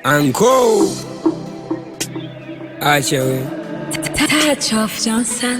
Anko acha we Touch of Johnson.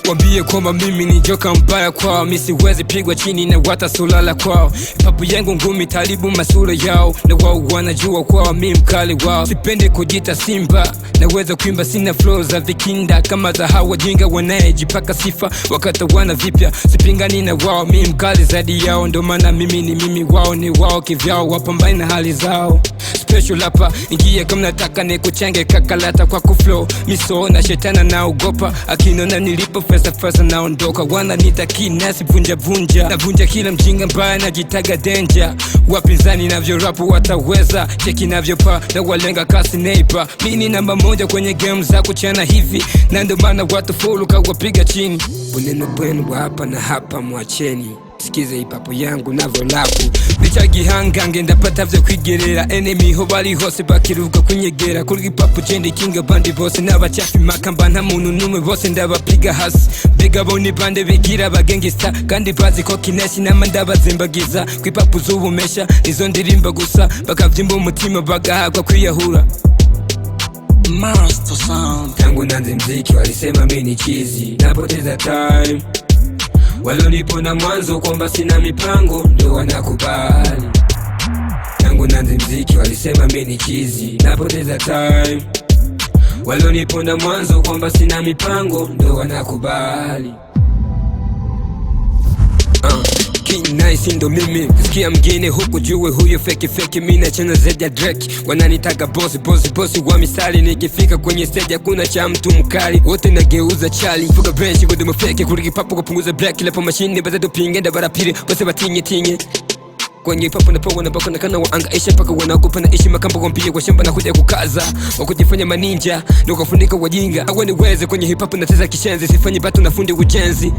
Wambie kwamba mimi ni joka mbaya kwao, mimi siwezi pigwa chini na watasulala kwao. Papu yangu ngumi taribu masura yao, na wao wanajua kwao mimi mkali wao. Sipende kujita simba, naweza kuimba sina flow za vikinda kama za hawa jinga wanayejipaka sifa wakati wana vipya. Sipingani na wao, mimi mkali zaidi yao, ndo maana mimi ni mimi, wao ni wao kivyao, wapambane na hali zao. Special hapa ingia kama nataka nikuchenge kakalata kwa kuflow. Miso na shetana naogopa, akinona nilipo fesa naondoka. Wananiita kinasi vunja vunja, navunja kila mjinga mbaya najitaga danger. Wapinzani navyo rapu wataweza, cheki navyo pa na walenga kasi neighbor. Mimi namba moja kwenye game za kuchana hivi, na ndo maana watu follow kawapiga chini. Buneno bwenu hapa na hapa mwacheni, sikize ipapo yangu navyo lapu. Bicha gihanga ngenda pata vyo kwigerera, enemy ho bari hose bakiruka kunyegera. Kuri papo jendi kinga bandi bose n'abachafi makamba nta muntu numwe bose ndabapiga hasi. Biga boni bande bigira bagengista kandi bazi ko kinesi n'amandabazembagiza. Kwipapo z'ubumesha nizo ndirimba gusa, bakavyimba umutima bagahakwa kwiyahura. Master Sound. Tangu nanze mziki walisema mimi ni chizi, napoteza time. Walonipo na mwanzo kwamba sina mipango, ndo wanakubali. Tangu nanze mziki walisema mimi ni chizi, napoteza time. Walonipo na mwanzo kwamba sina mipango, ndo wanakubali. King Nice ndo mimi, sikia mgine huku juwe huyo feki feki. Mina chana zedi ya Drake, wananitaga boss wa misali. Nikifika kwenye stage hakuna cha mtu mkali, wote nageuza chali. Fuka bench with them fake, kuriki papo kupunguza black. Kila pa machine baza dopinge nda barapire, bose batinye kwenye papo na pawa na bako na kana waanga isha paka wanakupa na ishi makambo kwa mpia kwa shamba na kuja kukaza. Wakujifanya maninja, ndo kafunika wajinga. Awe niweze kwenye hip hop na teza kishenzi, sifanyi batu na fundi ujenzi.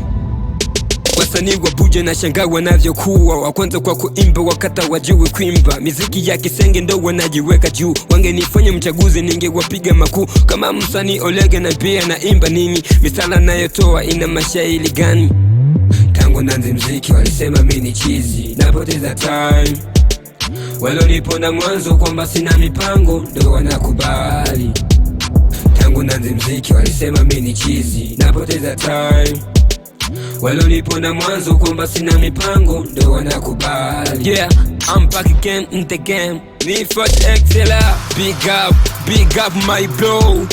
Wasanii wa buja na shangaa wanavyokuwa wa kwanza kwa kuimba wakata wajue kuimba. Miziki ya kisenge ndo wanajiweka juu, wangenifanya mchaguzi ningewapiga makuu. Kama msanii Olega na pia na imba nini, misala nayotoa ina mashairi gani? Tangu nanze mziki walisema mimi ni chizi, napoteza time. Walonipo na mwanzo kwamba sina mipango, ndo wanakubali. Tangu nanze mziki walisema mimi ni chizi, napoteza time. Walonipo na mwanzo kwamba sina mipango, ndo wanakubali. Yeah, I'm back again in the game. Me first exceller, big up my bro.